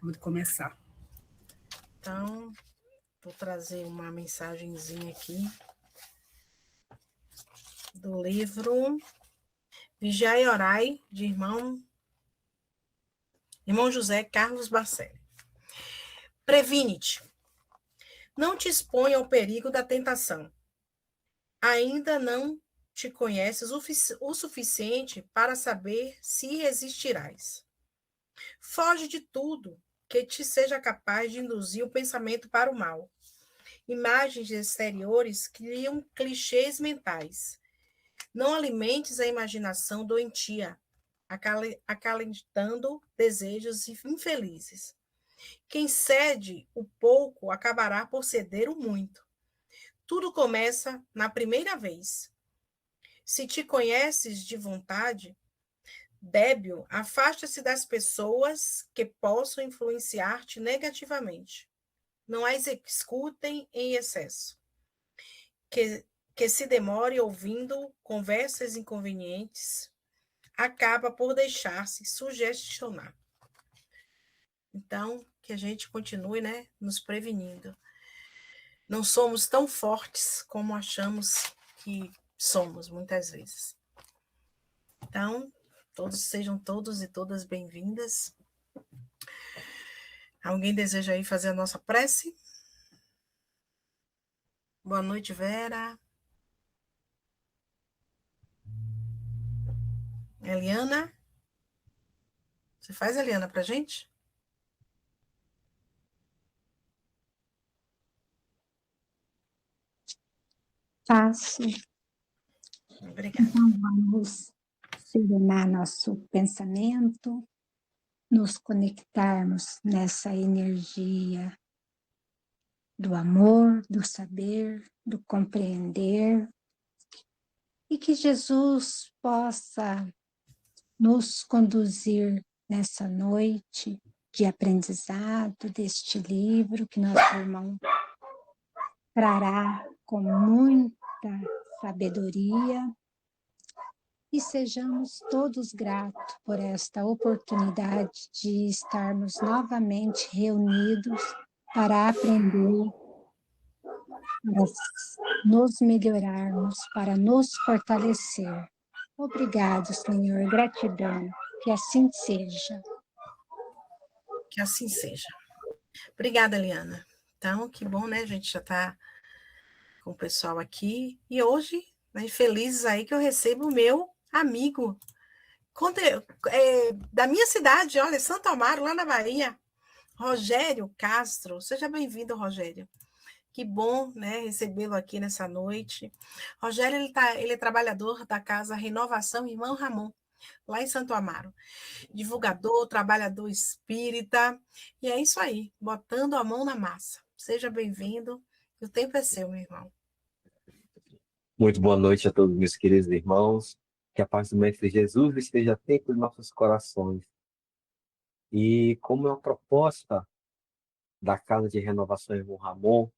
Vamos começar. Então, vou trazer uma mensagenzinha aqui do livro Vigiai e Orai, de irmão José Carlos Bacelli. Previne-te. Não te exponha ao perigo da tentação. Ainda não te conheces o suficiente para saber se resistirás. Foge de tudo que te seja capaz de induzir o pensamento para o mal. Imagens exteriores criam clichês mentais. Não alimentes a imaginação doentia, acalentando desejos infelizes. Quem cede o pouco acabará por ceder o muito. Tudo começa na primeira vez. Se te conheces de vontade, débil, afasta-se das pessoas que possam influenciar-te negativamente. Não as escutem em excesso. Que se demore ouvindo conversas inconvenientes, acaba por deixar-se sugestionar. Então, que a gente continue, né, nos prevenindo. Não somos tão fortes como achamos que somos, muitas vezes. Então, sejam todos e todas bem-vindas. Alguém deseja aí fazer a nossa prece? Boa noite, Vera. Eliana? Você faz, Eliana, pra gente? Faço. Obrigada. Então, vamos serenar nosso pensamento, nos conectarmos nessa energia do amor, do saber, do compreender, e que Jesus possa nos conduzir nessa noite de aprendizado deste livro que nosso irmão trará com muita sabedoria, e sejamos todos gratos por esta oportunidade de estarmos novamente reunidos para aprender, para nos melhorarmos, para nos fortalecer. Obrigado, Senhor, gratidão, que assim seja. Que assim seja. Obrigada, Eliana. Então, que bom, né? A gente já está com o pessoal aqui. E hoje, né, felizes aí que eu recebo o meu amigo da minha cidade, olha, Santo Amaro, lá na Bahia, Rogério Castro. Seja bem-vindo, Rogério. Que bom, né, recebê-lo aqui nessa noite. Rogério, ele é trabalhador da Casa Renovação Irmão Ramon, lá em Santo Amaro. Divulgador, trabalhador espírita. E é isso aí, botando a mão na massa. Seja bem-vindo. O tempo é seu, meu irmão. Muito boa noite a todos meus queridos irmãos. Que a paz do Mestre Jesus esteja sempre em nossos corações. E como é uma proposta da Casa de Renovação Irmão Ramon,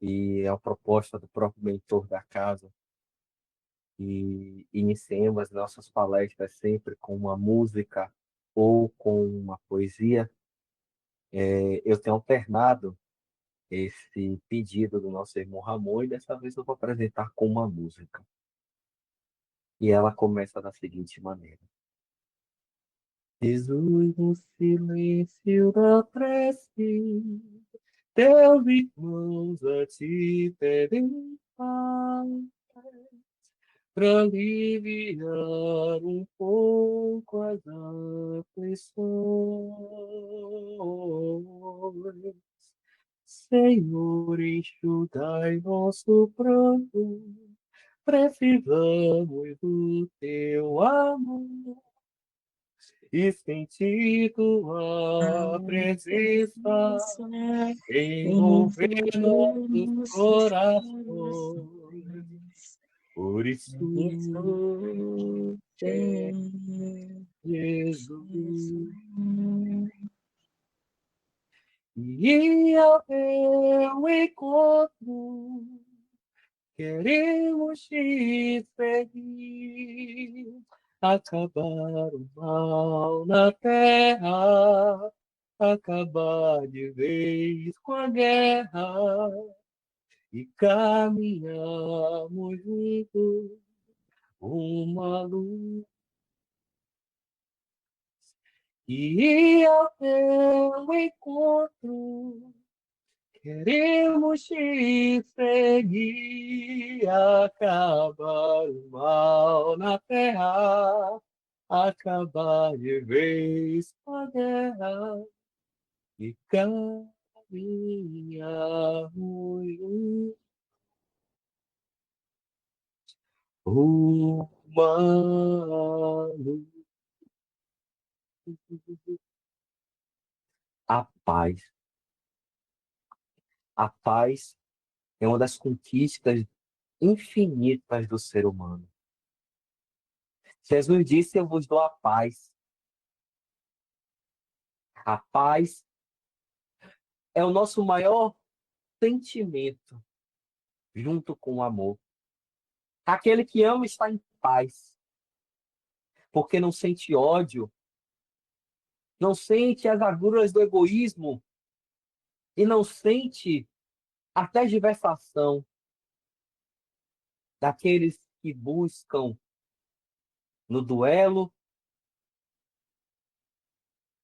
e é uma proposta do próprio mentor da casa, e iniciemos as nossas palestras sempre com uma música ou com uma poesia, eu tenho alternado esse pedido do nosso irmão Ramon, e dessa vez eu vou apresentar com uma música. E ela começa da seguinte maneira. Jesus, no silêncio da prece, teus irmãos a ti pedem paz, para aliviar um pouco as aflições. Senhor, enxugai nosso pranto, precisamos do teu amor. E sentir tua presença envolver nossos corações. Por isso, Jesus. E ao teu encontro, queremos te seguir. Acabar o mal na terra, acabar de vez com a guerra e caminhamos juntos uma luz. E ao teu encontro queremos te seguir, acabar o mal na terra, acabar de vez com a guerra e caminharmos uma luz. A paz. A paz é uma das conquistas infinitas do ser humano. Jesus disse: Eu vos dou a paz. A paz é o nosso maior sentimento, junto com o amor. Aquele que ama está em paz, porque não sente ódio, não sente as agruras do egoísmo e não sente a tergiversação daqueles que buscam no duelo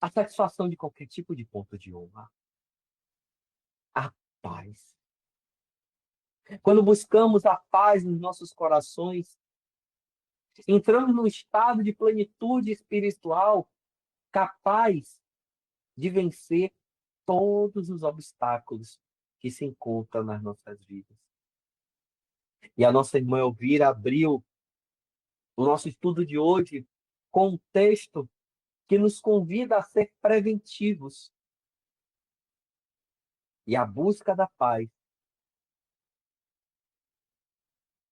a satisfação de qualquer tipo de ponto de honra. A paz. Quando buscamos a paz nos nossos corações, entramos num estado de plenitude espiritual capaz de vencer todos os obstáculos que se encontram nas nossas vidas. E a nossa irmã Elvira abriu o nosso estudo de hoje com um texto que nos convida a ser preventivos. E a busca da paz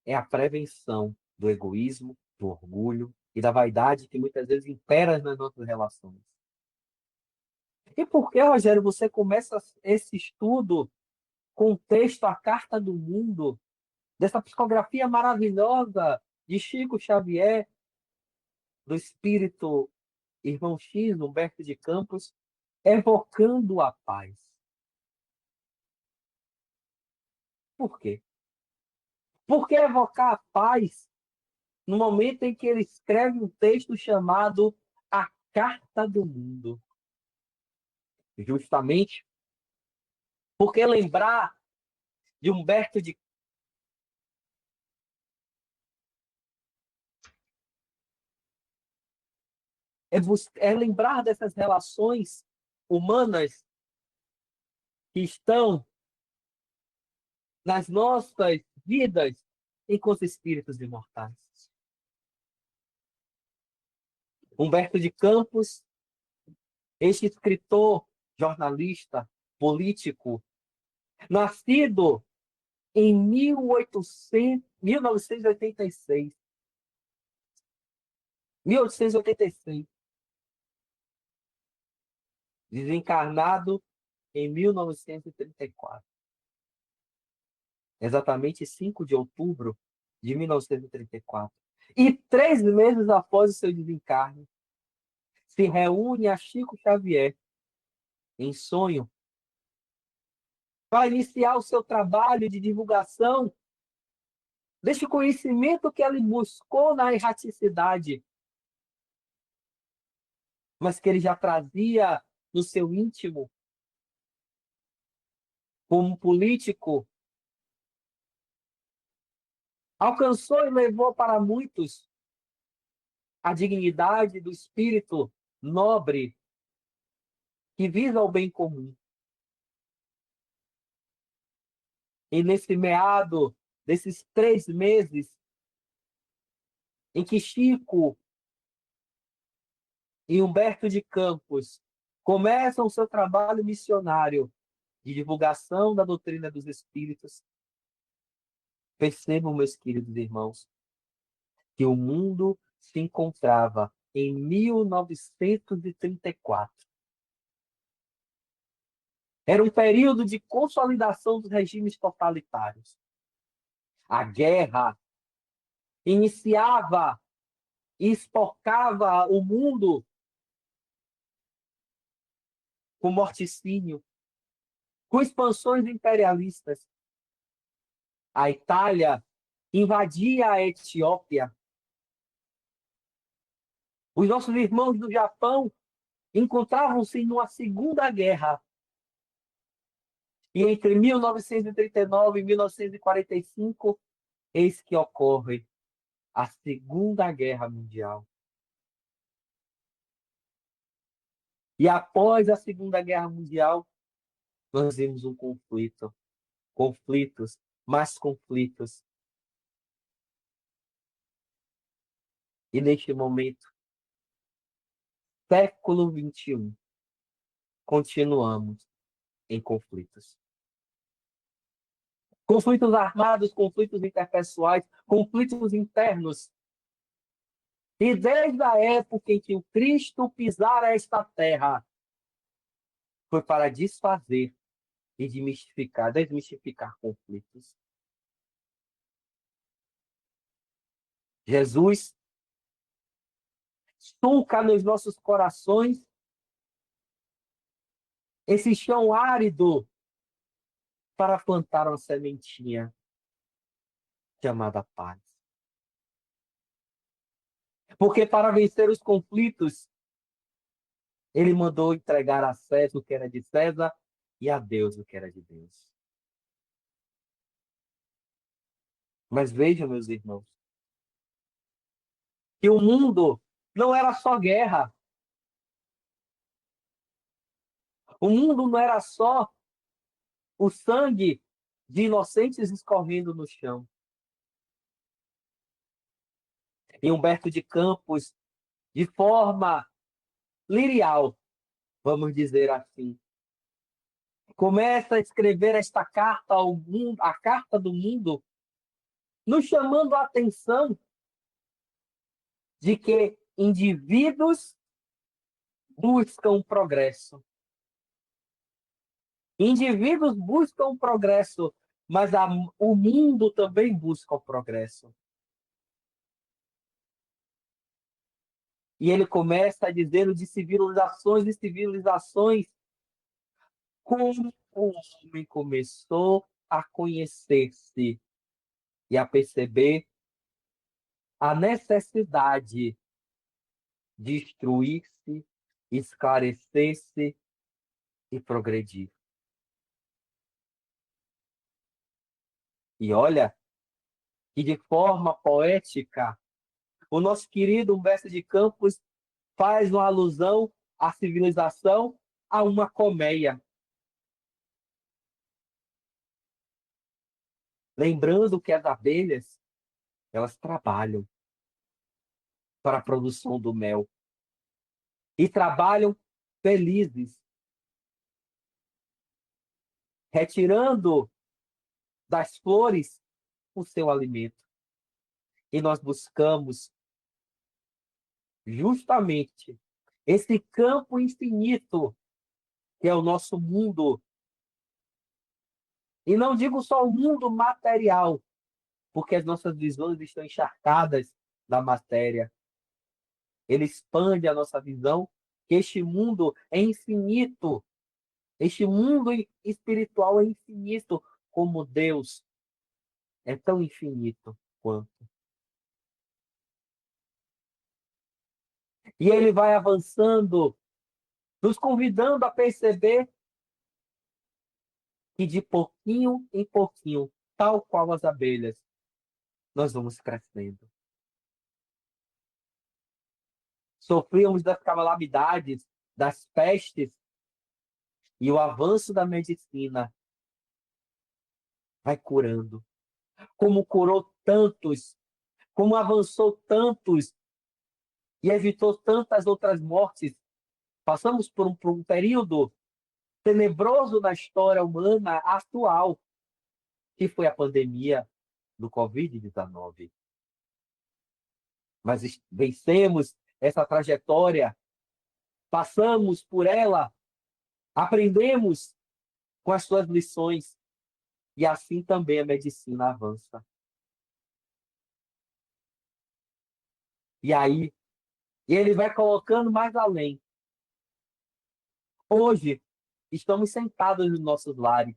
é a prevenção do egoísmo, do orgulho e da vaidade que muitas vezes impera nas nossas relações. E por que, Rogério, você começa esse estudo com o texto A Carta do Mundo, dessa psicografia maravilhosa de Chico Xavier, do espírito Irmão X, Humberto de Campos, evocando a paz? Por quê? Por que evocar a paz no momento em que ele escreve um texto chamado A Carta do Mundo? Justamente porque lembrar de Humberto de é lembrar dessas relações humanas que estão nas nossas vidas enquanto espíritos imortais. Humberto de Campos, este escritor, jornalista, político, nascido em 1986. 1886. Desencarnado em 1934. Exatamente 5 de outubro de 1934. E 3 meses após o seu desencarne, se reúne a Chico Xavier, em sonho, para iniciar o seu trabalho de divulgação deste conhecimento que ele buscou na erraticidade, mas que ele já trazia no seu íntimo, como político, alcançou e levou para muitos a dignidade do espírito nobre que visa o bem comum. E nesse meado desses 3 meses em que Chico e Humberto de Campos começam o seu trabalho missionário de divulgação da doutrina dos espíritos, percebam, meus queridos irmãos, que o mundo se encontrava em 1934. Era um período de consolidação dos regimes totalitários. A guerra iniciava e espocava o mundo com morticínio, com expansões imperialistas. A Itália invadia a Etiópia. Os nossos irmãos do Japão encontravam-se numa segunda guerra. E entre 1939 e 1945, eis que ocorre a Segunda Guerra Mundial. E após a Segunda Guerra Mundial, nós vimos um conflito. Conflitos, mais conflitos. E neste momento, século XXI, continuamos em conflitos. Conflitos armados, conflitos interpessoais, conflitos internos. E desde a época em que o Cristo pisara esta terra, foi para desfazer e desmistificar conflitos. Jesus sulca nos nossos corações esse chão árido para plantar uma sementinha chamada paz. Porque para vencer os conflitos, ele mandou entregar a César o que era de César e a Deus o que era de Deus. Mas vejam, meus irmãos, que o mundo não era só guerra. O mundo não era só o sangue de inocentes escorrendo no chão. E Humberto de Campos, de forma lirial, vamos dizer assim, começa a escrever esta carta ao mundo, a carta do mundo, nos chamando a atenção de que indivíduos buscam progresso. Indivíduos buscam progresso, mas o mundo também busca o progresso. E ele começa dizendo de civilizações e civilizações, como o homem começou a conhecer-se e a perceber a necessidade de instruir-se, esclarecer-se e progredir. E olha que de forma poética, o nosso querido Humberto de Campos faz uma alusão à civilização, a uma colmeia. Lembrando que as abelhas, elas trabalham para a produção do mel. E trabalham felizes, retirando das flores o seu alimento. E nós buscamos justamente esse campo infinito que é o nosso mundo. E não digo só o mundo material, porque as nossas visões estão encharcadas da matéria. Ele expande a nossa visão, que este mundo é infinito. Este mundo espiritual é infinito, como Deus é tão infinito quanto. E ele vai avançando, nos convidando a perceber que de pouquinho em pouquinho, tal qual as abelhas, nós vamos crescendo. Sofríamos das calamidades, das pestes, e o avanço da medicina vai curando. Como curou tantos, como avançou tantos e evitou tantas outras mortes. Passamos por um período tenebroso na história humana atual, que foi a pandemia do Covid-19. Mas vencemos essa trajetória, passamos por ela, aprendemos com as suas lições, e assim também a medicina avança. E aí, ele vai colocando mais além. Hoje, Estamos sentados nos nossos lares,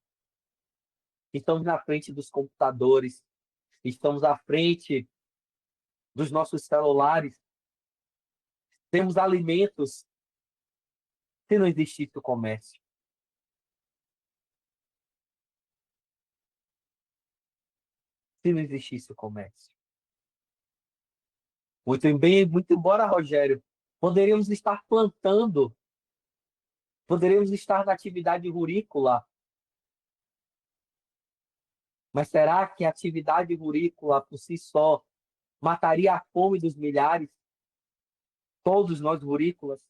estamos na frente dos computadores, estamos à frente dos nossos celulares, temos alimentos. Se não existisse o comércio, se não existisse o comércio. Muito bem, muito embora, Rogério, poderíamos estar plantando, poderíamos estar na atividade rurícola, mas será que a atividade rurícola por si só mataria a fome dos milhares? Todos nós rurícolas?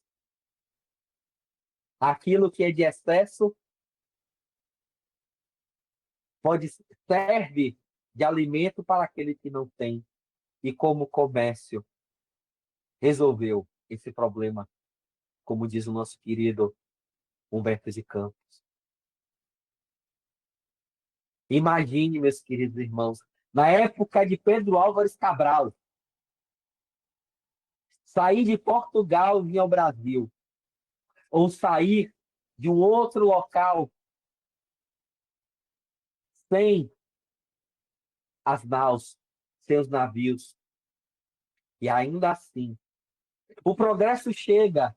Aquilo que é de excesso pode serve de alimento para aquele que não tem. E como o comércio resolveu esse problema, como diz o nosso querido Humberto de Campos. Imagine, meus queridos irmãos, na época de Pedro Álvares Cabral, sair de Portugal e vir ao Brasil, ou sair de um outro local sem as naus, sem os navios. E ainda assim, o progresso chega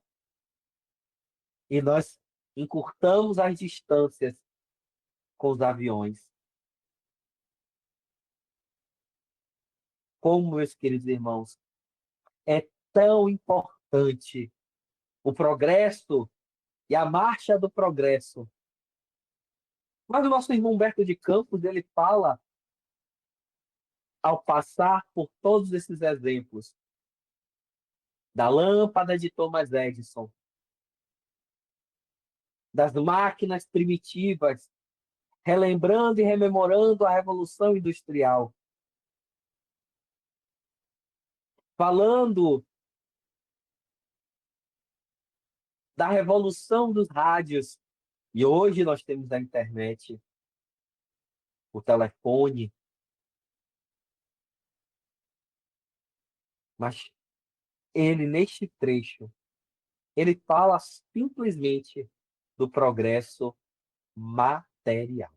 e nós encurtamos as distâncias com os aviões. Como, meus queridos irmãos, é tão importante o progresso e a marcha do progresso. Mas o nosso irmão Humberto de Campos, ele fala, ao passar por todos esses exemplos, da lâmpada de Thomas Edison, das máquinas primitivas, relembrando e rememorando a Revolução Industrial, falando da revolução dos rádios. E hoje nós temos a internet, o telefone, mas ele, neste trecho, ele fala simplesmente do progresso material.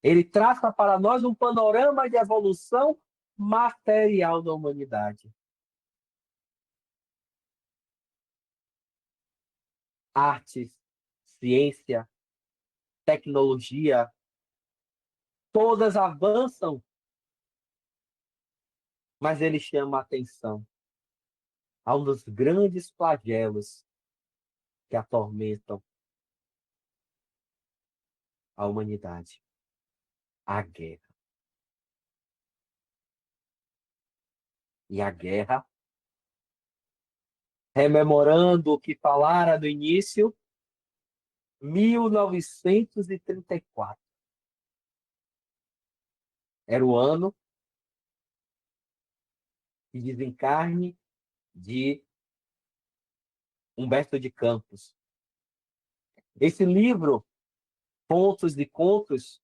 Ele traça para nós um panorama de evolução material da humanidade. Artes, ciência, tecnologia, todas avançam, mas ele chama a atenção a um dos grandes flagelos que atormentam a humanidade: a guerra. E a guerra, rememorando o que falara no início, 1934. Era o ano de desencarne de Humberto de Campos. Esse livro, Pontos de Contos,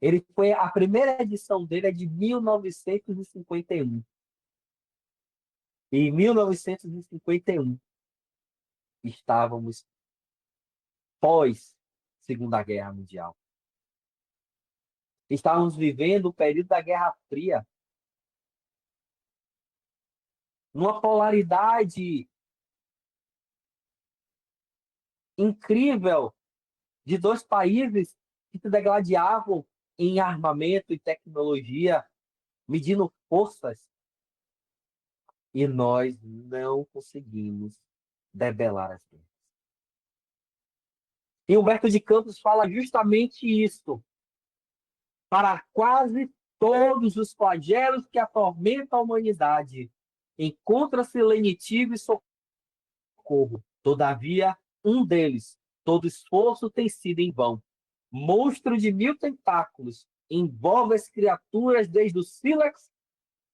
ele foi a primeira edição dele é de 1951. E em 1951 estávamos pós Segunda Guerra Mundial. Estávamos vivendo o período da Guerra Fria, numa polaridade incrível de dois países que se degladiavam em armamento e tecnologia, medindo forças. E nós não conseguimos debelar as guerras. E Humberto de Campos fala justamente isso. Para quase todos os flagelos que atormentam a humanidade, encontra-se lenitivo e socorro. Todavia, um deles, todo esforço tem sido em vão. Monstro de 1000 tentáculos, envolve as criaturas desde o sílex,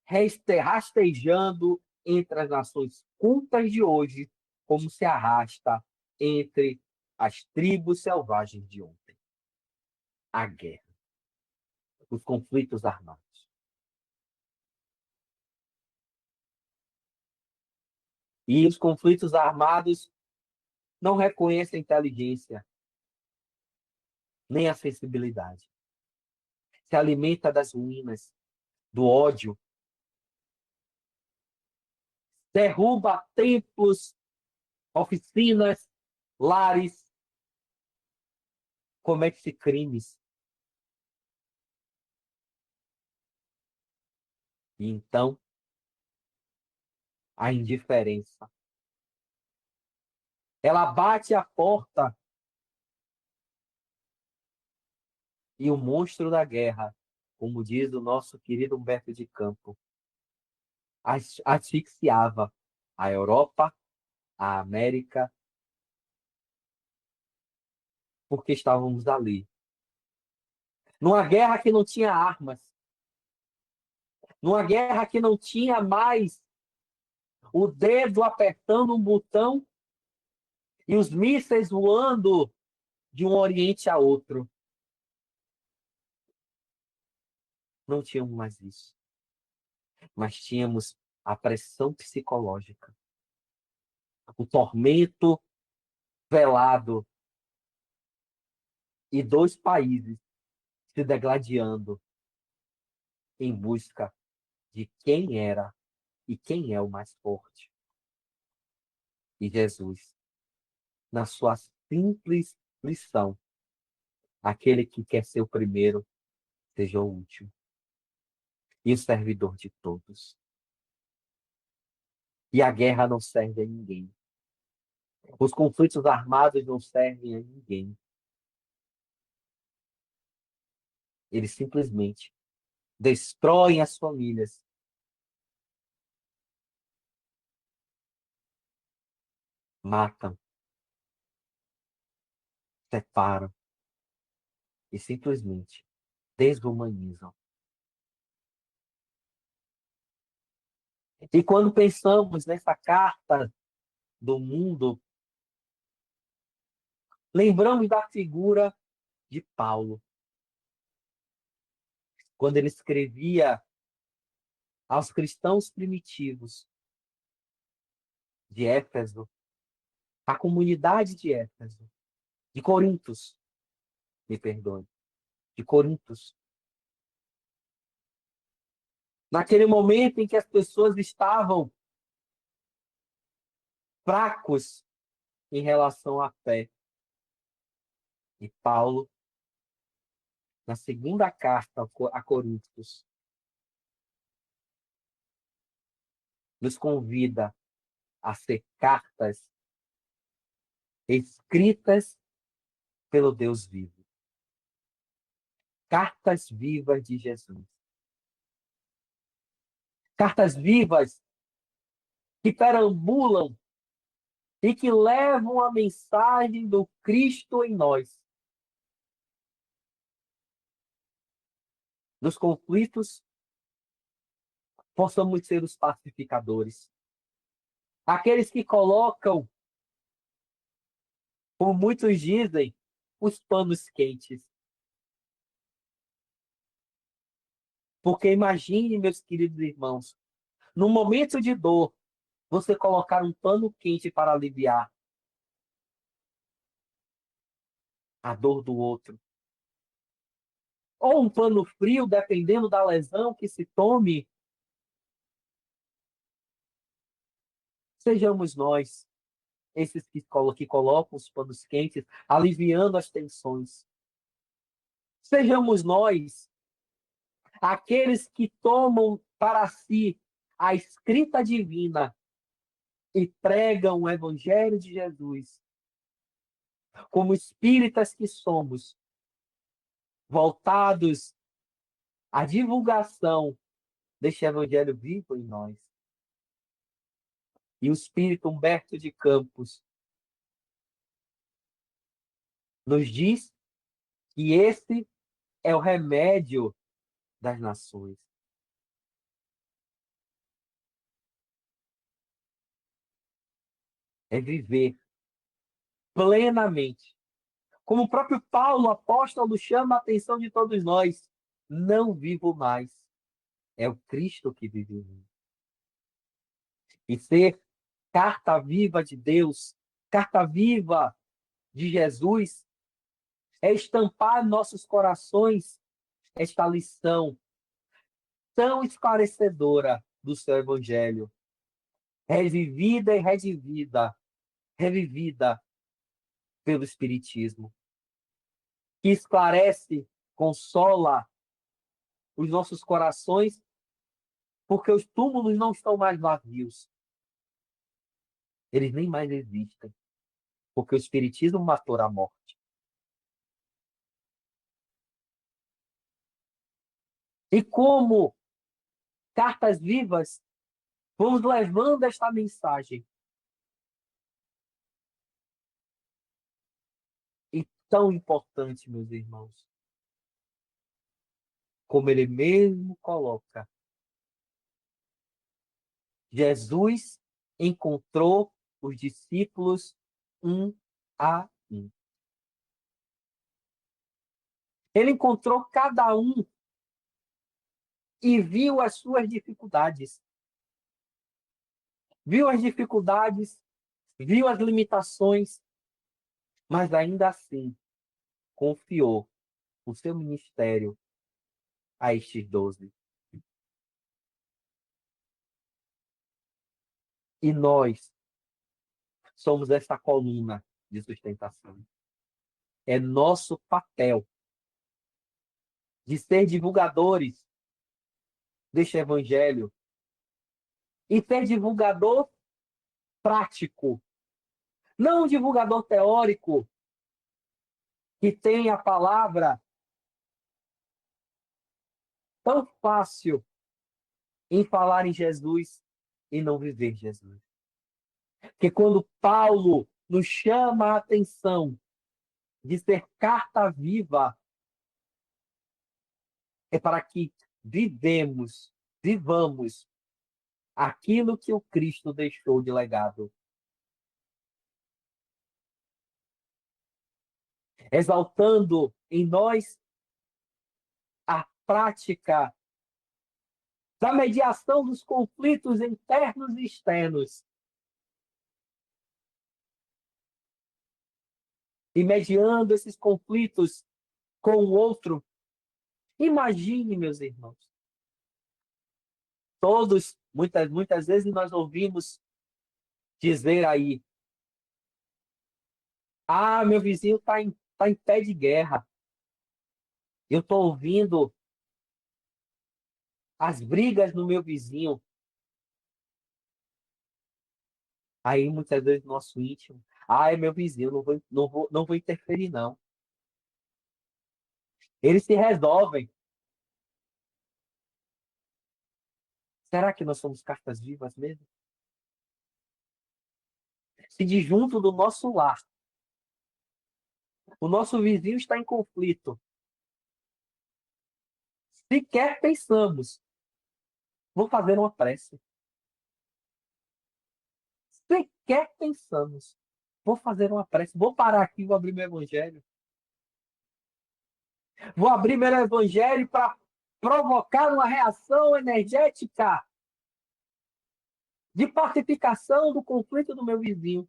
rastejando entre as nações cultas de hoje, como se arrasta entre as tribos selvagens de ontem. A guerra, os conflitos armados. E os conflitos armados não reconhecem a inteligência, nem a sensibilidade. Se alimenta das ruínas, do ódio, derruba templos, oficinas, lares, comete crimes. E então, a indiferença. Ela bate a porta e o monstro da guerra, como diz o nosso querido Humberto de Campos, asfixiava a Europa, a América, porque estávamos ali. Numa guerra que não tinha armas, numa guerra que não tinha mais o dedo apertando um botão e os mísseis voando de um oriente a outro. Não tínhamos mais isso. Mas tínhamos a pressão psicológica, o tormento velado e dois países se degladiando em busca de quem era e quem é o mais forte. E Jesus, na sua simples lição, aquele que quer ser o primeiro, seja o último. E o servidor de todos. E a guerra não serve a ninguém. Os conflitos armados não servem a ninguém. Eles simplesmente destroem as famílias. Matam, separam e simplesmente desumanizam. E quando pensamos nessa carta do mundo, lembramos da figura de Paulo, quando ele escrevia aos cristãos primitivos de Éfeso, a comunidade de Éfeso, de Corintos, me perdoe, de Corintos. Naquele momento em que as pessoas estavam fracos em relação à fé. E Paulo, na segunda carta a Coríntios, nos convida a ser cartas escritas pelo Deus vivo. Cartas vivas de Jesus. Cartas vivas que perambulam e que levam a mensagem do Cristo em nós. Nos conflitos, possamos ser os pacificadores. Aqueles que colocam, como muitos dizem, os panos quentes. Porque imagine, meus queridos irmãos, no momento de dor, você colocar um pano quente para aliviar a dor do outro. Ou um pano frio, dependendo da lesão que se tome. Sejamos nós, esses que colocam os panos quentes, aliviando as tensões. Sejamos nós, aqueles que tomam para si a escrita divina e pregam o Evangelho de Jesus, como espíritas que somos, voltados à divulgação deste Evangelho vivo em nós. E o Espírito Humberto de Campos nos diz que esse é o remédio das nações. É viver plenamente. Como o próprio Paulo, apóstolo, chama a atenção de todos nós. Não vivo mais. É o Cristo que vive em mim. E ser carta viva de Deus, carta viva de Jesus, é estampar em nossos corações esta lição tão esclarecedora do seu Evangelho, revivida e revivida pelo Espiritismo, que esclarece, consola os nossos corações, porque os túmulos não estão mais vazios. Eles nem mais existem, porque o Espiritismo matou a morte. E como cartas vivas, vamos levando esta mensagem. E tão importante, meus irmãos, como ele mesmo coloca, Jesus encontrou os discípulos um a um. Ele encontrou cada um e viu as suas dificuldades. Viu as dificuldades, viu as limitações, mas ainda assim confiou o seu ministério a estes 12. E nós somos essa coluna de sustentação. É nosso papel de ser divulgadores deste evangelho e ser divulgador prático, não um divulgador teórico que tem a palavra tão fácil em falar em Jesus e não viver Jesus. Porque quando Paulo nos chama a atenção de ser carta viva, é para que vivamos aquilo que o Cristo deixou de legado. Exaltando em nós a prática da mediação dos conflitos internos e externos. E mediando esses conflitos com o outro. Imagine, meus irmãos. Todos, muitas vezes nós ouvimos dizer aí: ah, meu vizinho está em pé de guerra. Eu estou ouvindo as brigas no meu vizinho. Aí, muitas vezes, nosso íntimo: ah, é meu vizinho, não vou interferir, não. Eles se resolvem. Será que nós somos cartas vivas mesmo? Se de junto do nosso lar, o nosso vizinho está em conflito, sequer pensamos, vou fazer uma prece. Sequer pensamos, vou fazer uma prece, vou parar aqui, vou abrir meu evangelho. Vou abrir meu evangelho para provocar uma reação energética de pacificação do conflito do meu vizinho.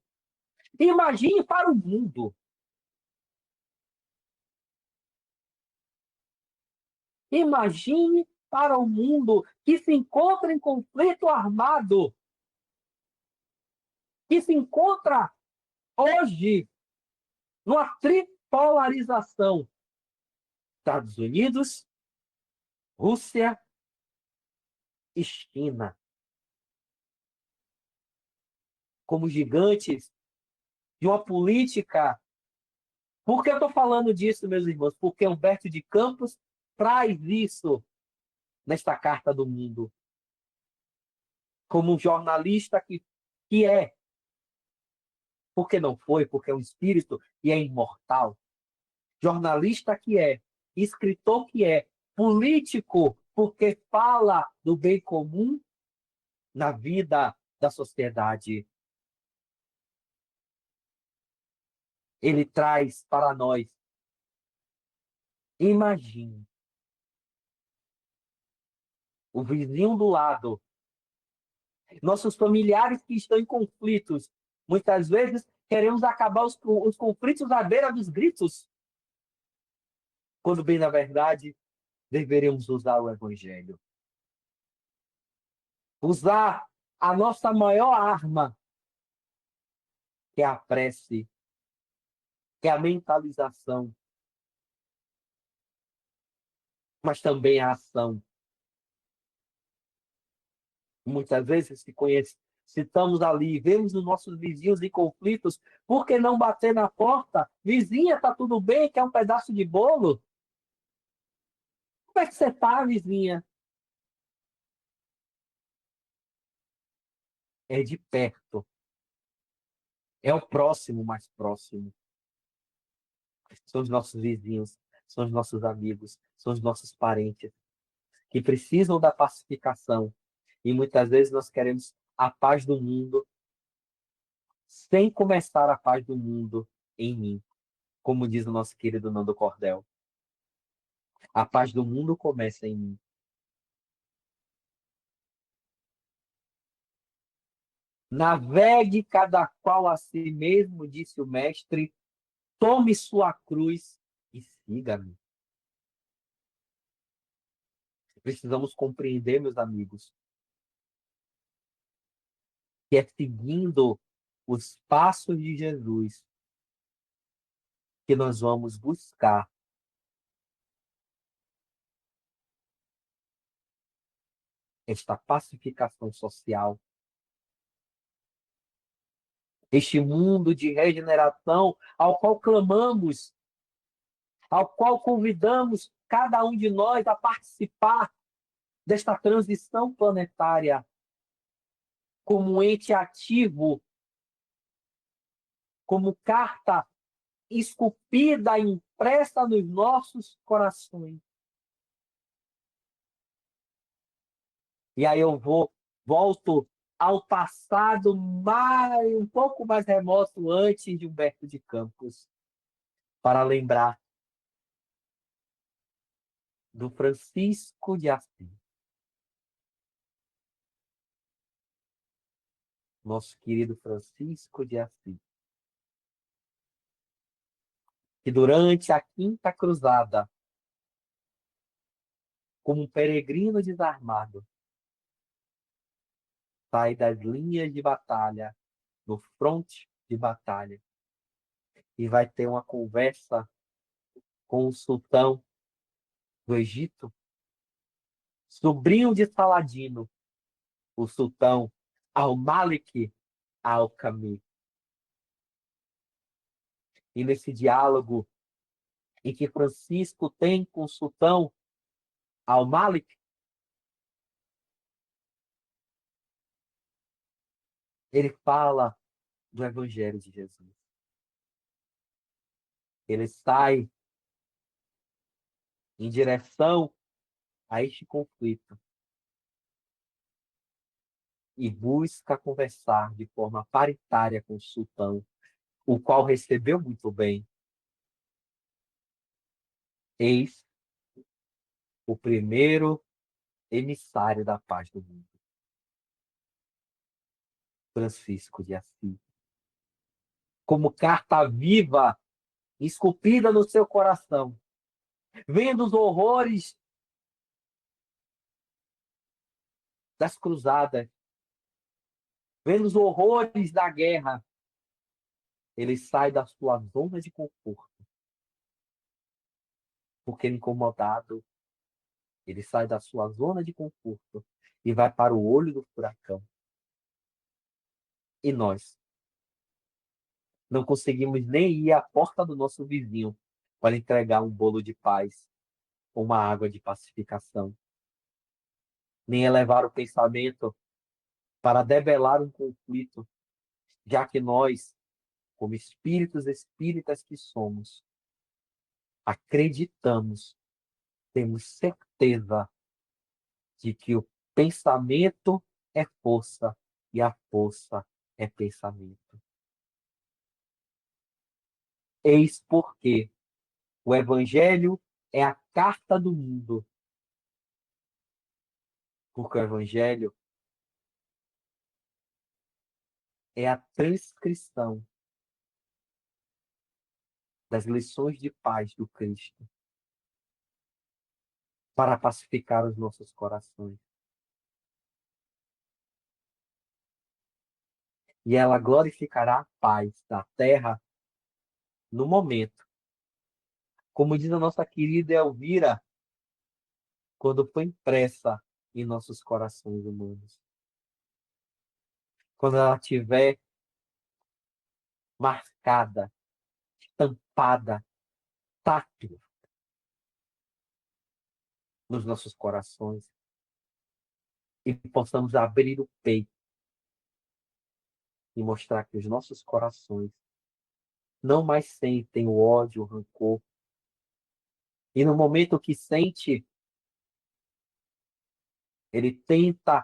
Imagine para o mundo. Imagine para o mundo que se encontra em conflito armado, que se encontra hoje numa tripolarização. Estados Unidos, Rússia e China. Como gigantes de uma política. Por que eu estou falando disso, meus irmãos? Porque Humberto de Campos traz isso nesta Carta do Mundo. Como um jornalista que é. Porque não foi, porque é um espírito e é imortal. Jornalista que é, escritor que é, político, porque fala do bem comum na vida da sociedade. Ele traz para nós. Imagine o vizinho do lado Nossos familiares que estão em conflitos. Muitas vezes queremos acabar os conflitos à beira dos gritos, quando bem na verdade deveríamos usar o evangelho. Usar a nossa maior arma, que é a prece, que é a mentalização, mas também a ação. Muitas vezes se estamos ali e vemos os nossos vizinhos em conflitos, por que não bater na porta? Vizinha, tá tudo bem? Quer um pedaço de bolo? Como é que você tá, vizinha? É de perto. É o próximo mais próximo. São os nossos vizinhos, são os nossos amigos, são os nossos parentes que precisam da pacificação. E muitas vezes nós queremos a paz do mundo sem começar a paz do mundo em mim, como diz o nosso querido Nando Cordel. A paz do mundo começa em mim. Navegue cada qual a si mesmo, disse o mestre, tome sua cruz e siga-me. Precisamos compreender, meus amigos, que é seguindo os passos de Jesus que nós vamos buscar esta pacificação social, este mundo de regeneração ao qual clamamos, ao qual convidamos cada um de nós a participar desta transição planetária como um ente ativo, como carta esculpida, impressa nos nossos corações. E aí volto ao passado um pouco mais remoto antes de Humberto de Campos, para lembrar do Francisco de Assis, nosso querido Francisco de Assis, que durante a Quinta Cruzada, como um peregrino desarmado, sai das linhas de batalha, no fronte de batalha, e vai ter uma conversa com o sultão do Egito, sobrinho de Saladino, o sultão Al-Malik Al-Qami. E nesse diálogo em que Francisco tem com o sultão Al-Malik, ele fala do Evangelho de Jesus. Ele sai em direção a este conflito e busca conversar de forma paritária com o sultão, o qual recebeu muito bem. Eis o primeiro emissário da paz do mundo, Francisco de Assis. Como carta viva, esculpida no seu coração, vendo os horrores das cruzadas, vendo os horrores da guerra, ele sai da sua zona de conforto. Porque incomodado, ele sai da sua zona de conforto e vai para o olho do furacão. E nós não conseguimos nem ir à porta do nosso vizinho para entregar um bolo de paz, uma água de pacificação, nem elevar o pensamento para debelar um conflito, já que nós, como espíritos espíritas que somos, acreditamos, temos certeza de que o pensamento é força e a força é pensamento. Eis porque o Evangelho é a carta do mundo. Porque o Evangelho é a transcrição das lições de paz do Cristo para pacificar os nossos corações. E ela glorificará a paz da terra no momento. Como diz a nossa querida Elvira, quando foi impressa em nossos corações humanos. Quando ela estiver marcada, estampada, tátil nos nossos corações. E possamos abrir o peito e mostrar que os nossos corações não mais sentem o ódio, o rancor. E no momento que sente, ele tenta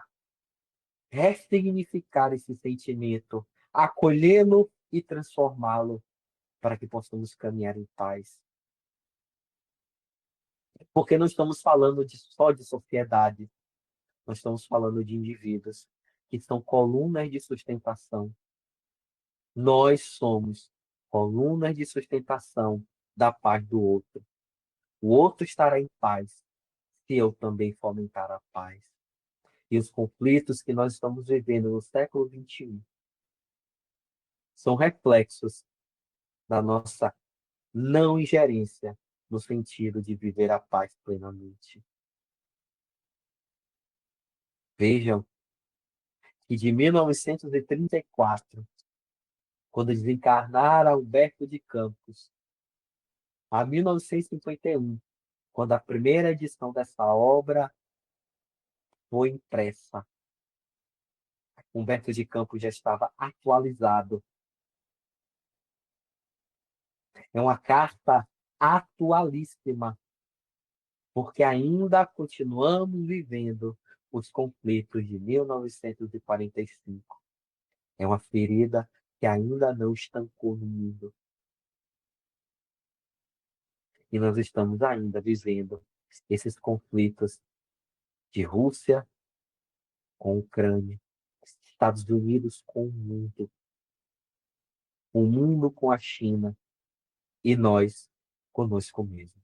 ressignificar esse sentimento, acolhê-lo e transformá-lo para que possamos caminhar em paz. Porque não estamos falando só de sociedade, nós estamos falando de indivíduos que são colunas de sustentação. Nós somos colunas de sustentação da paz do outro. O outro estará em paz se eu também fomentar a paz. E os conflitos que nós estamos vivendo no século XXI são reflexos da nossa não ingerência no sentido de viver a paz plenamente. Vejam que de 1934, quando desencarnara Humberto de Campos, a 1951, quando a primeira edição dessa obra foi impressa, Humberto de Campos já estava atualizado. É uma carta atualíssima, porque ainda continuamos vivendo os conflitos de 1945. É uma ferida que ainda não estancou no mundo. E nós estamos ainda vivendo esses conflitos de Rússia com Ucrânia, Estados Unidos com o mundo com a China e nós conosco mesmo.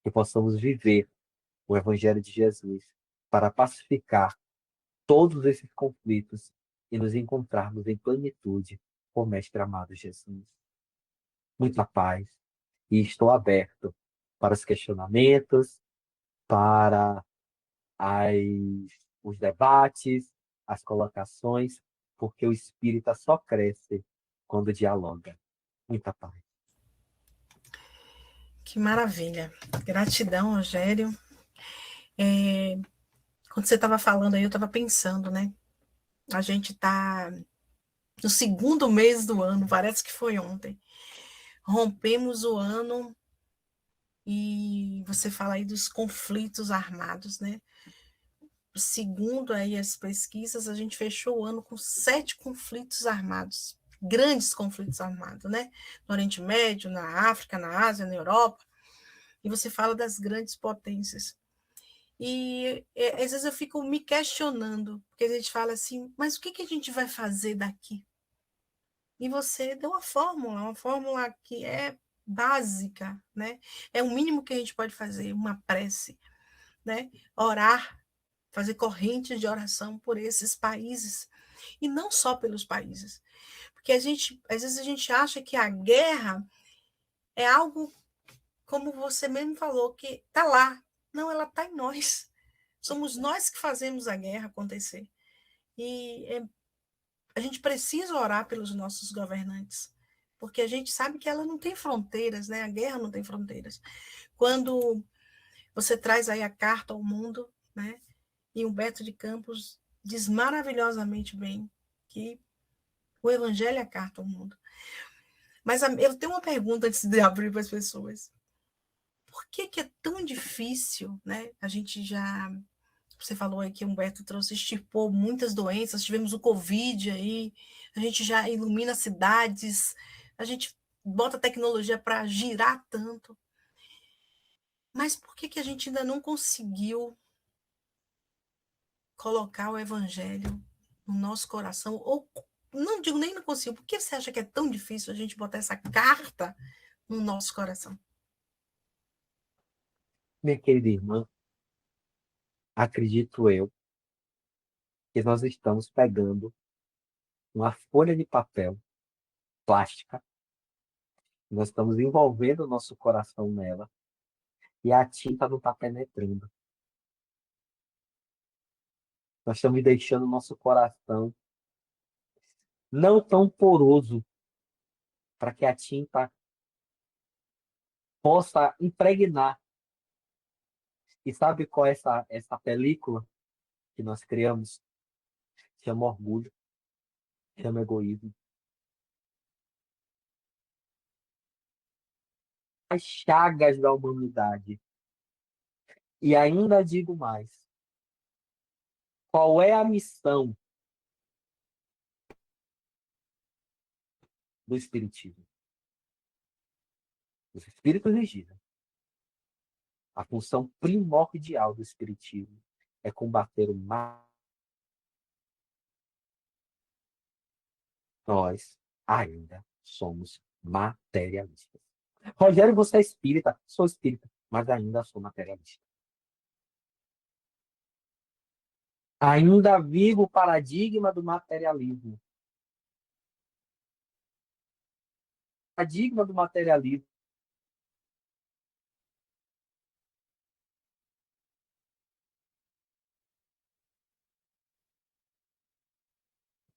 Que possamos viver o Evangelho de Jesus para pacificar todos esses conflitos e nos encontrarmos em plenitude com o Mestre amado Jesus. Muita paz e estou aberto para os questionamentos, para os debates, as colocações, porque o espírita só cresce quando dialoga. Muita paz. Que maravilha. Gratidão, Rogério. Quando você estava falando aí, eu estava pensando, né? A gente está no segundo mês do ano, parece que foi ontem. Rompemos o ano e você fala aí dos conflitos armados, né? Segundo aí as pesquisas, a gente fechou o ano com 7 conflitos armados, grandes conflitos armados, né? No Oriente Médio, na África, na Ásia, na Europa. E você fala das grandes potências. E às vezes eu fico me questionando, porque a gente fala assim, mas o que a gente vai fazer daqui? E você deu uma fórmula que é básica, né? É o mínimo que a gente pode fazer, uma prece, né? Orar, fazer correntes de oração por esses países, e não só pelos países. Porque às vezes a gente acha que a guerra é algo, como você mesmo falou, que está lá. Não, ela está em nós. Somos nós que fazemos a guerra acontecer. E a gente precisa orar pelos nossos governantes, porque a gente sabe que ela não tem fronteiras, né? A guerra não tem fronteiras. Quando você traz aí a carta ao mundo, né? E Humberto de Campos diz maravilhosamente bem que o evangelho é a carta ao mundo. Mas eu tenho uma pergunta antes de abrir para as pessoas. Por que é tão difícil, né? A gente já... Você falou aí que o Humberto trouxe, extirpou muitas doenças, tivemos o Covid aí, a gente já ilumina cidades, a gente bota tecnologia para girar tanto. Mas por que a gente ainda não conseguiu colocar o evangelho no nosso coração, ou não digo nem não consigo, por que você acha que é tão difícil a gente botar essa carta no nosso coração? Minha querida irmã, acredito eu que nós estamos pegando uma folha de papel plástica, nós estamos envolvendo o nosso coração nela e a tinta não está penetrando. Nós estamos deixando o nosso coração não tão poroso para que a tinta possa impregnar. E sabe qual é essa película que nós criamos? Chama orgulho, chama egoísmo. As chagas da humanidade. E ainda digo mais: qual é a missão do Espiritismo? Os Espíritos dizem: a função primordial do Espiritismo é combater o mal. Nós ainda somos materialistas. Rogério, você é espírita? Sou espírita, mas ainda sou materialista. Ainda vivo o paradigma do materialismo. O paradigma do materialismo.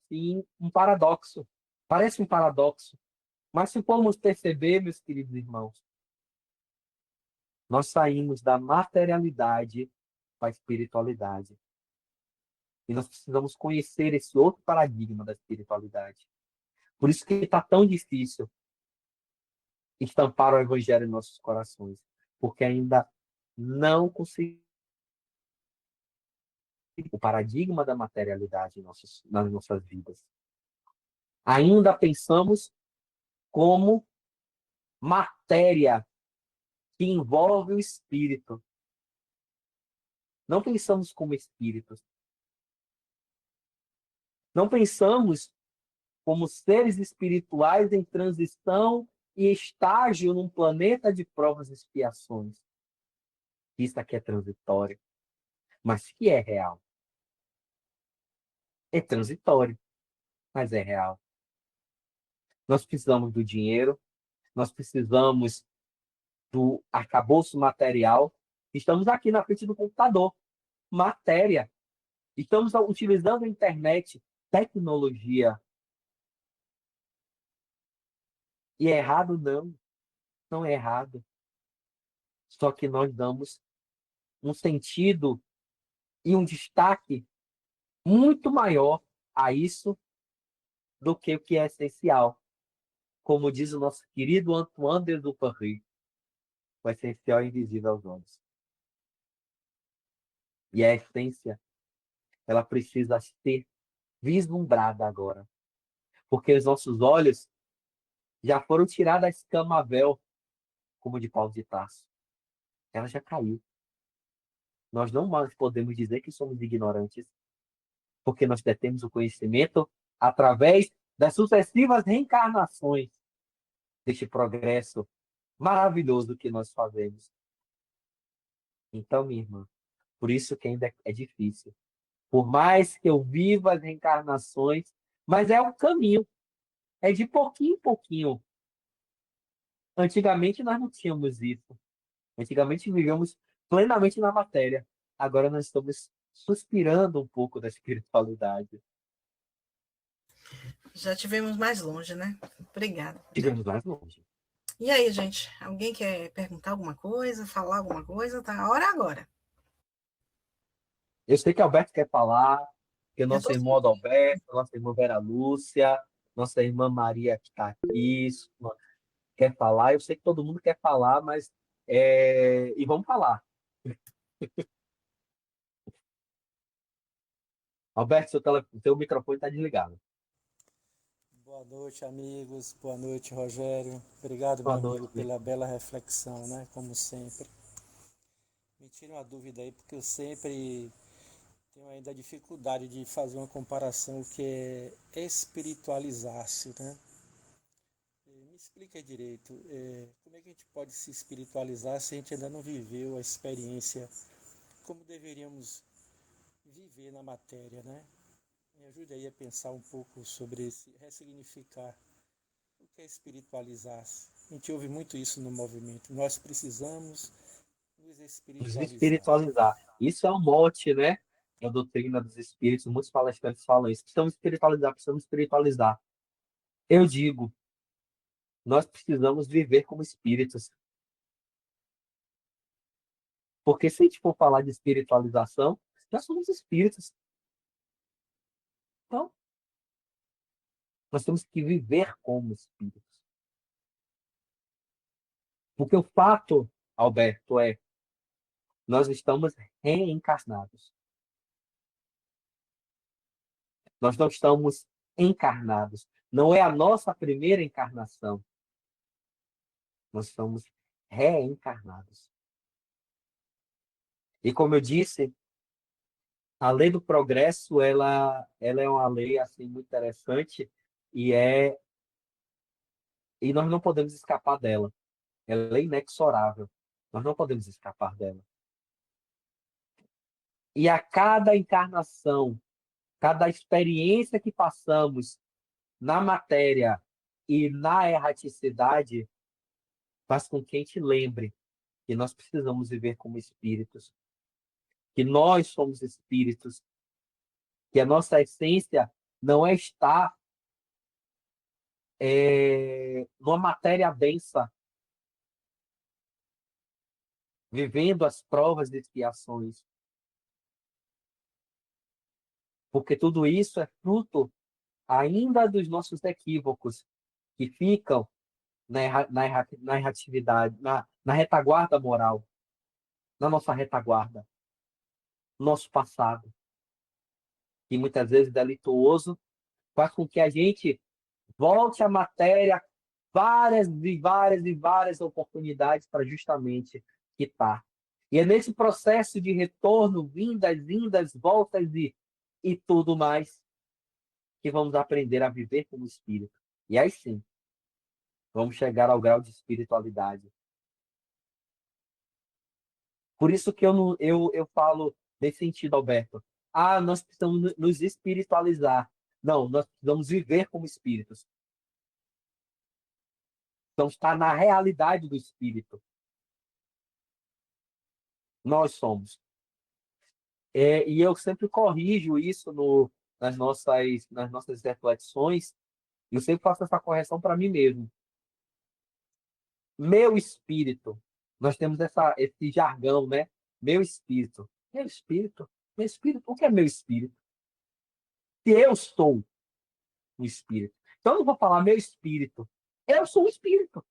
Sim, um paradoxo. Parece um paradoxo. Mas se formos perceber, meus queridos irmãos, nós saímos da materialidade para a espiritualidade. E nós precisamos conhecer esse outro paradigma da espiritualidade. Por isso que está tão difícil estampar o evangelho em nossos corações. Porque ainda não conseguimos o paradigma da materialidade nas nossas vidas. Ainda pensamos como matéria que envolve o espírito. Não pensamos como espíritos. Não pensamos como seres espirituais em transição e estágio num planeta de provas e expiações. Isso aqui é transitório, mas que é real. É transitório, mas é real. Nós precisamos do dinheiro, nós precisamos do arcabouço material. Estamos aqui na frente do computador. Matéria. Estamos utilizando a internet, tecnologia. E é errado? Não. Não é errado. Só que nós damos um sentido e um destaque muito maior a isso do que o que é essencial. Como diz o nosso querido Antoine de Exupéry, o essencial é invisível aos olhos. E a essência, ela precisa ser vislumbrada agora. Porque os nossos olhos já foram tirados da escama-véu, como de Paulo de Tarso. Ela já caiu. Nós não mais podemos dizer que somos ignorantes, porque nós detemos o conhecimento através das sucessivas reencarnações deste progresso maravilhoso que nós fazemos. Então, minha irmã, por isso que ainda é difícil. Por mais que eu viva as reencarnações, mas é o caminho. É de pouquinho em pouquinho. Antigamente nós não tínhamos isso. Antigamente vivíamos plenamente na matéria. Agora nós estamos suspirando um pouco da espiritualidade. Já tivemos mais longe, né? Obrigada. Chegamos mais longe. E aí, gente? Alguém quer perguntar alguma coisa, falar alguma coisa? Tá a hora agora. Eu sei que Alberto quer falar, que o Eu nosso tô irmão Adalberto, nossa irmã Vera Lúcia, nossa irmã Maria que está aqui, quer falar. Eu sei que todo mundo quer falar, mas e vamos falar. Alberto, seu microfone está desligado. Boa noite, amigos. Boa noite, Rogério. Obrigado, meu Boa amigo, noite. pela bela reflexão, né? Como sempre. Me tira uma dúvida aí, porque eu sempre Tenho ainda a dificuldade de fazer uma comparação que é espiritualizar-se, né? Me explica direito, como é que a gente pode se espiritualizar se a gente ainda não viveu a experiência como deveríamos viver na matéria, né? Me ajude aí a pensar um pouco sobre esse ressignificar o que é espiritualizar-se. A gente ouve muito isso no movimento. Nós precisamos nos Nos espiritualizar. espiritualizar. Isso é um mote, né? Da doutrina dos espíritos. Muitos palestrantes falam isso. Precisamos espiritualizar, precisamos espiritualizar. Eu digo, nós precisamos viver como espíritos. Porque se a gente for falar de espiritualização, nós somos espíritos. Então, nós temos que viver como espíritos. Porque o fato, Alberto, é nós estamos reencarnados. Nós não estamos encarnados. Não é a nossa primeira encarnação. Nós estamos reencarnados. E como eu disse, a lei do progresso, ela é uma lei assim muito interessante e nós não podemos escapar dela. Ela é inexorável. Nós não podemos escapar dela. E a cada encarnação, cada experiência que passamos na matéria e na erraticidade, faz com que a gente lembre que nós precisamos viver como espíritos, que nós somos espíritos, que a nossa essência não é estar numa matéria densa, vivendo as provas de expiações, porque tudo isso é fruto ainda dos nossos equívocos que ficam na erratividade, na retaguarda moral, na nossa retaguarda, nosso passado, que muitas vezes delituoso, faz com que a gente volte à matéria várias e várias e várias oportunidades para justamente quitar. E é nesse processo de retorno, vindas, voltas e tudo mais, que vamos aprender a viver como espírito. E aí sim, vamos chegar ao grau de espiritualidade. Por isso que eu falo nesse sentido, Alberto. Nós precisamos nos espiritualizar. Não, nós precisamos viver como espíritos. Então, está na realidade do espírito. Nós somos. E eu sempre corrijo isso nas nossas reflexões. Eu sempre faço essa correção para mim mesmo. Meu espírito. Nós temos esse jargão, né? Meu espírito. Meu espírito? Meu espírito? O que é meu espírito? Se eu sou um espírito. Então, eu não vou falar meu espírito. Eu sou um espírito.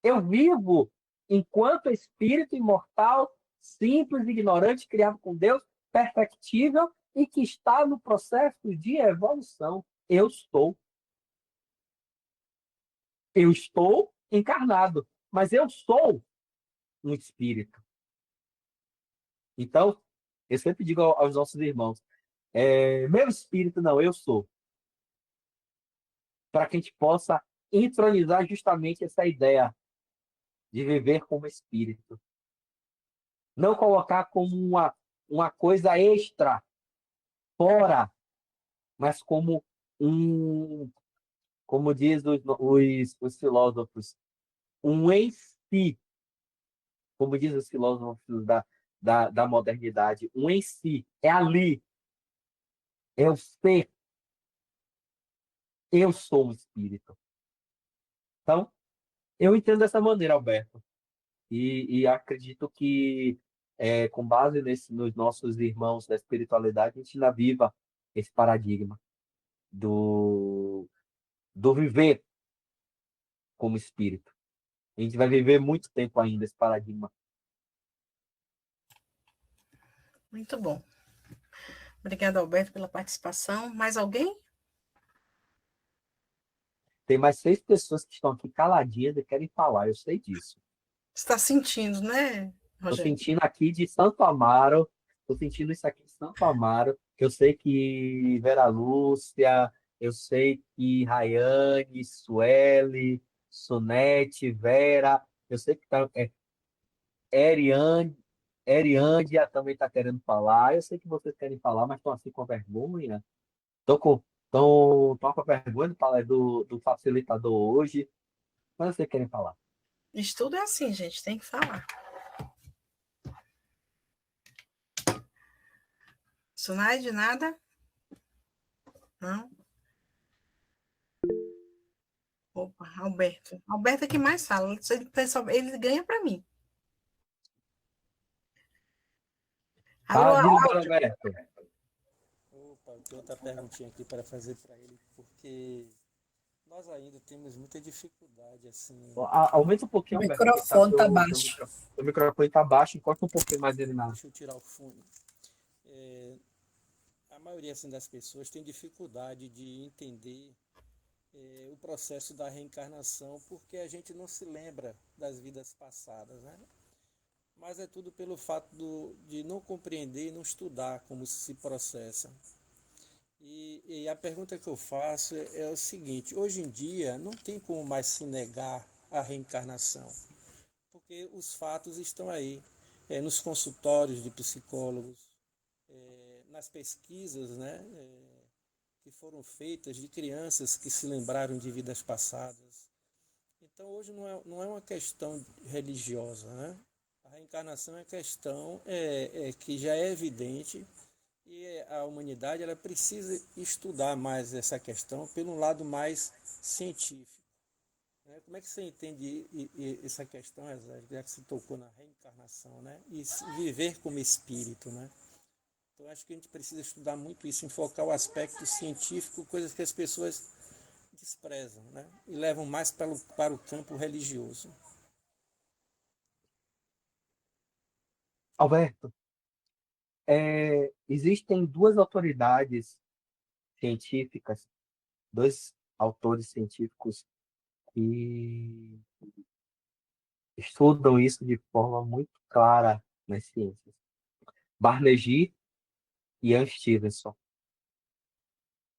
Eu vivo enquanto espírito imortal, simples, ignorante, criado com Deus, perfectível e que está no processo de evolução. Eu estou. Eu estou encarnado, mas eu sou um espírito. Então, eu sempre digo aos nossos irmãos, meu espírito não, eu sou. Para que a gente possa entronizar justamente essa ideia de viver como espírito. Não colocar como uma coisa extra, fora, mas como como diz os filósofos, um em si, como diz os filósofos da modernidade, um em si, é ali, é o ser, eu sou um espírito. Então, eu entendo dessa maneira, Alberto, e acredito que, com base nos nossos irmãos da espiritualidade, a gente ainda viva esse paradigma do viver como espírito. A gente vai viver muito tempo ainda esse paradigma. Muito bom. Obrigada, Alberto, pela participação. Mais alguém? Tem mais 6 pessoas que estão aqui caladinhas e querem falar, eu sei disso. Você está sentindo, né, Estou Rogério? sentindo aqui de Santo Amaro, Estou sentindo isso aqui em Santo Amaro. Eu sei que Vera Lúcia, eu sei que Rayane, Sueli, Sunete, Vera, eu sei que tá, Eriane, Eriândia também está querendo falar. Eu sei que vocês querem falar, mas estão assim com vergonha. Estão com vergonha de falar do facilitador hoje. Mas vocês querem falar. Estudo é assim, gente, tem que falar. Sunaide, nada? Não? Opa, Alberto. Alberto é que mais fala. Ele ganha para mim. Alô, Fala, diga, Roberto. Opa, eu tenho outra perguntinha aqui para fazer para ele, porque nós ainda temos muita dificuldade, assim. Aumenta um pouquinho, o Alberto, porque microfone tá baixo. o microfone está baixo. Encosta um pouquinho mais ele na. Deixa eu tirar o fone. A maioria assim, das pessoas tem dificuldade de entender o processo da reencarnação, porque a gente não se lembra das vidas passadas, né? Mas é tudo pelo fato de não compreender e não estudar como isso se processa. E a pergunta que eu faço é o seguinte: hoje em dia não tem como mais se negar a reencarnação, porque os fatos estão aí, nos consultórios de psicólogos, nas pesquisas, né, que foram feitas de crianças que se lembraram de vidas passadas. Então hoje não é uma questão religiosa, né? A reencarnação é questão que já é evidente, e a humanidade ela precisa estudar mais essa questão pelo lado mais científico, né? Como é que você entende essa questão, já que se tocou na reencarnação, né? E viver como espírito, né? Então acho que a gente precisa estudar muito isso, enfocar o aspecto científico, coisas que as pessoas desprezam, né? E levam mais para o campo religioso. Alberto, existem duas autoridades científicas, dois autores científicos que estudam isso de forma muito clara nas ciências. Barnegi e Ian Stevenson.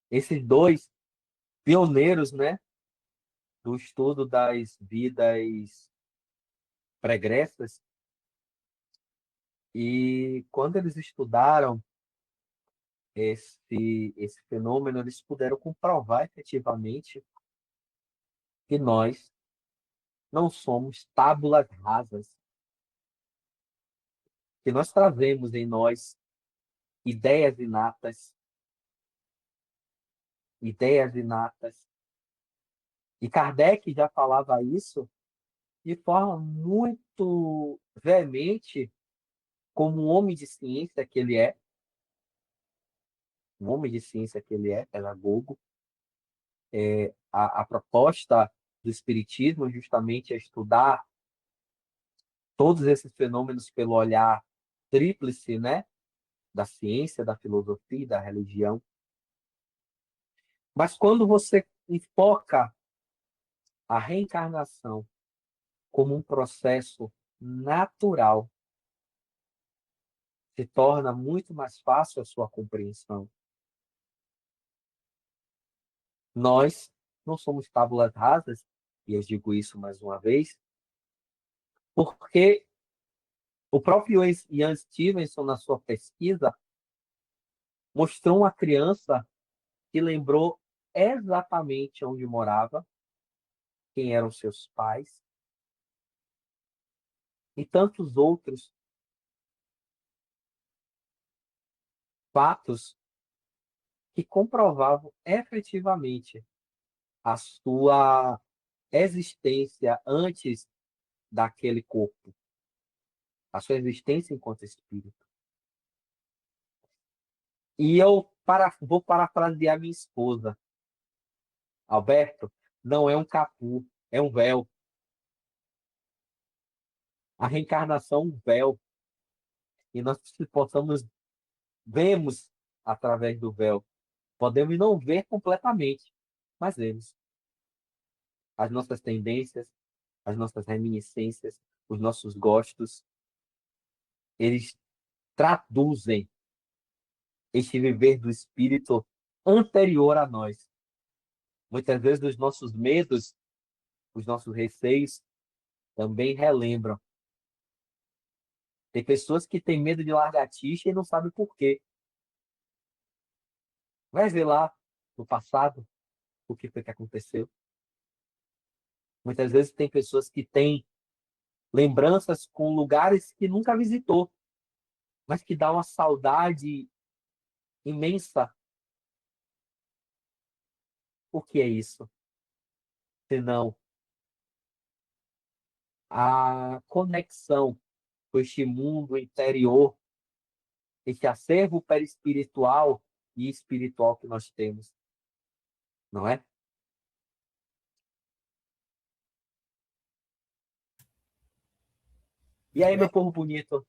Esses dois pioneiros, né, do estudo das vidas pregressas, e quando eles estudaram esse fenômeno, eles puderam comprovar efetivamente que nós não somos tábulas rasas, que nós trazemos em nós ideias inatas, ideias inatas. E Kardec já falava isso de forma muito veemente, como um homem de ciência que ele é, um homem de ciência que ele é, pedagogo. A proposta do Espiritismo justamente é estudar todos esses fenômenos pelo olhar tríplice, né? Da ciência, da filosofia e da religião. Mas quando você enfoca a reencarnação como um processo natural, se torna muito mais fácil a sua compreensão. Nós não somos tábulas rasas, e eu digo isso mais uma vez, porque o próprio Ian Stevenson, na sua pesquisa, mostrou uma criança que lembrou exatamente onde morava, quem eram seus pais, e tantos outros fatos que comprovavam efetivamente a sua existência antes daquele corpo, a sua existência enquanto espírito. E eu vou parafrasear minha esposa. Alberto, não é um capu, é um véu. A reencarnação é um véu. E nós vemos através do véu. Podemos não ver completamente, mas vemos. As nossas tendências, as nossas reminiscências, os nossos gostos, eles traduzem este viver do Espírito anterior a nós. Muitas vezes os nossos medos, os nossos receios também relembram. Tem pessoas que têm medo de lagartixa e não sabem por quê. Vai ver lá no passado o que foi que aconteceu. Muitas vezes tem pessoas que têm lembranças com lugares que nunca visitou, mas que dá uma saudade imensa. O que é isso? Senão a conexão com este mundo interior, este acervo perispiritual e espiritual que nós temos, não é? E aí, meu povo bonito?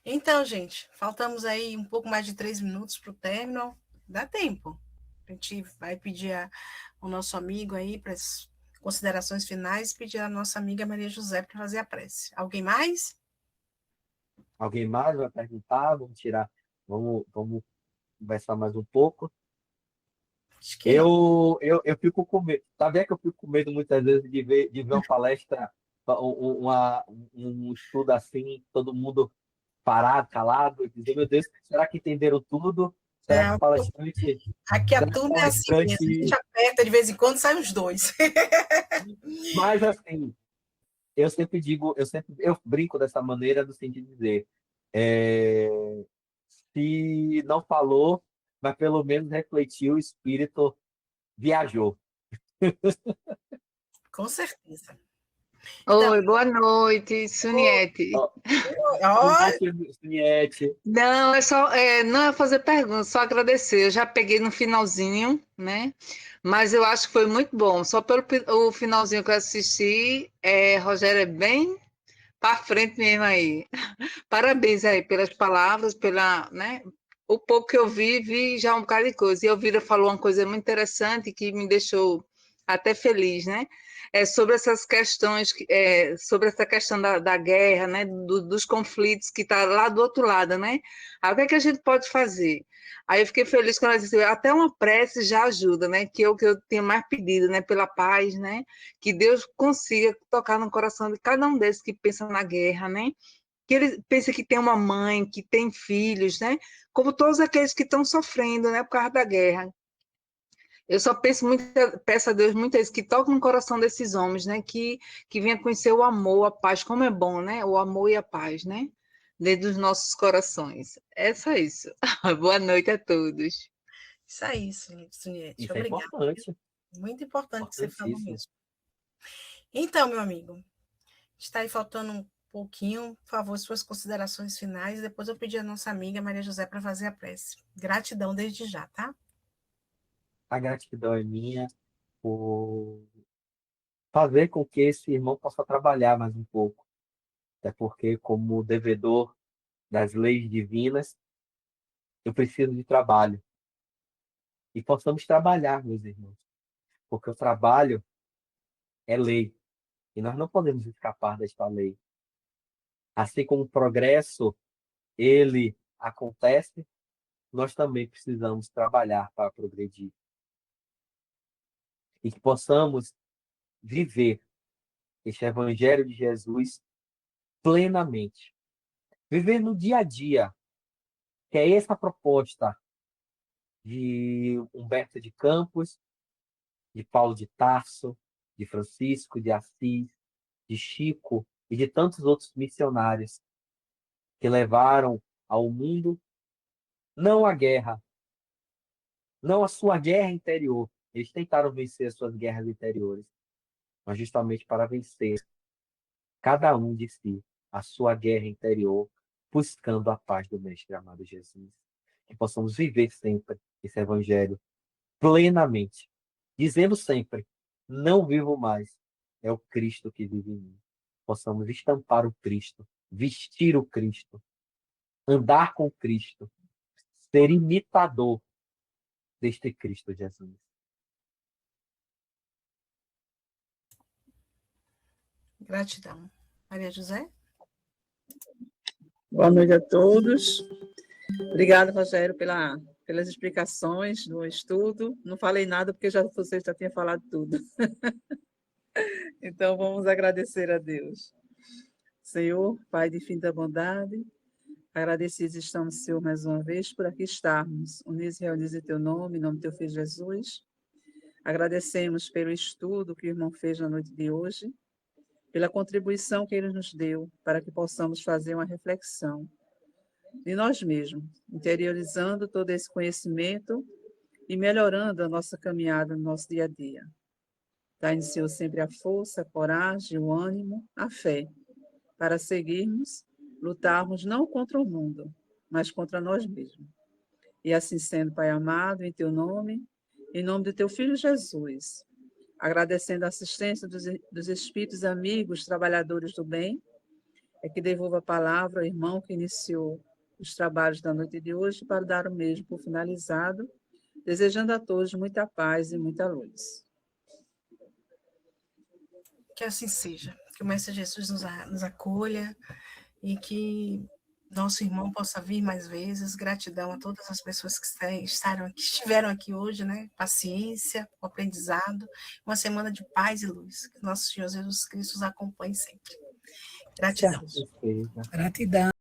Então, gente, faltamos aí um pouco mais de 3 minutos para o término. Dá tempo. A gente vai pedir ao nosso amigo aí para as considerações finais, pedir à nossa amiga Maria José para fazer a prece. Alguém mais? Alguém mais vai perguntar? Vamos tirar, vamos conversar mais um pouco. Acho que não. Eu fico com medo. Sabia que eu fico com medo muitas vezes de ver uma palestra, um estudo assim, todo mundo parado, calado, e dizer, meu Deus, será que entenderam tudo? Será que Não, o palestrante, aqui a será que o turma é assim mesmo. A gente palestrante... aperta de vez em quando, sai os dois. Mas assim, eu brinco dessa maneira no sentido de dizer, é, se não falou, mas pelo menos refletiu, o espírito viajou. Com certeza. Então, Oi, boa noite, Suniette. Ó, ó, Juliette, Não, não é fazer pergunta, só agradecer. Eu já peguei no finalzinho, né? Mas eu acho que foi muito bom. Só pelo o finalzinho que eu assisti, Rogério é bem para frente mesmo aí. Parabéns aí pelas palavras, né? O pouco que eu vi já um bocado de coisa. E a Elvira falou uma coisa muito interessante que me deixou até feliz, né? Sobre essas questões, sobre essa questão da guerra, né? Dos conflitos que está lá do outro lado, né? Aí o que é que a gente pode fazer? Aí eu fiquei feliz quando ela disse, até uma prece já ajuda, né? Que é o que eu tenho mais pedido, né? Pela paz, né? Que Deus consiga tocar no coração de cada um desses que pensa na guerra, né? Que ele pensa que tem uma mãe, que tem filhos, né? Como todos aqueles que estão sofrendo, né, por causa da guerra. Eu só penso muito, peço a Deus muitas vezes que toque no coração desses homens, né, que venha conhecer o amor, a paz, como é bom, né? O amor e a paz, né? Dentro dos nossos corações. É só isso. Boa noite a todos. isso aí, Suniette. isso é Obrigada. importante, Muito importante que você falou importantíssimo. mesmo. Então, meu amigo, está aí faltando um pouquinho. Por favor, suas considerações finais. Depois eu pedi à nossa amiga Maria José para fazer a prece. Gratidão desde já, tá? A gratidão é minha por fazer com que esse irmão possa trabalhar mais um pouco. Até porque, como devedor das leis divinas, eu preciso de trabalho. E possamos trabalhar, meus irmãos, porque o trabalho é lei. E nós não podemos escapar desta lei. Assim como o progresso, ele acontece, nós também precisamos trabalhar para progredir. E que possamos viver este Evangelho de Jesus plenamente. Viver no dia a dia, que é essa a proposta de Humberto de Campos, de Paulo de Tarso, de Francisco de Assis, de Chico e de tantos outros missionários que levaram ao mundo não a guerra, não a sua guerra interior. Eles tentaram vencer as suas guerras interiores, mas justamente para vencer cada um de si a sua guerra interior, buscando a paz do Mestre amado Jesus. Que possamos viver sempre esse Evangelho plenamente, dizendo sempre: não vivo mais, é o Cristo que vive em mim. Possamos estampar o Cristo, vestir o Cristo, andar com Cristo, ser imitador deste Cristo Jesus. Gratidão. Maria José? Boa noite a todos. Obrigada, Rogério, pelas explicações do estudo. Não falei nada porque você já tinha falado tudo. Então, vamos agradecer a Deus. Senhor, Pai de infinita bondade, agradecidos estamos, Senhor, mais uma vez por aqui estarmos, unidos e reunidos em Teu nome, em nome do Teu Filho Jesus. Agradecemos pelo estudo que o irmão fez na noite de hoje, pela contribuição que ele nos deu para que possamos fazer uma reflexão de nós mesmos, interiorizando todo esse conhecimento e melhorando a nossa caminhada no nosso dia a dia. Dá-nos, Senhor, sempre a força, a coragem, o ânimo, a fé, para seguirmos, lutarmos não contra o mundo, mas contra nós mesmos. E assim sendo, Pai amado, em Teu nome, em nome do Teu Filho Jesus, agradecendo a assistência dos espíritos amigos, trabalhadores do bem, é que devolva a palavra ao irmão que iniciou os trabalhos da noite de hoje para dar o mesmo por finalizado, desejando a todos muita paz e muita luz. Que assim seja, que o Mestre Jesus nos acolha e que nosso irmão possa vir mais vezes. Gratidão a todas as pessoas que estiveram aqui hoje, né? Paciência, o aprendizado, uma semana de paz e luz. Que nosso Senhor Jesus Cristo os acompanhe sempre. Gratidão. Gratidão.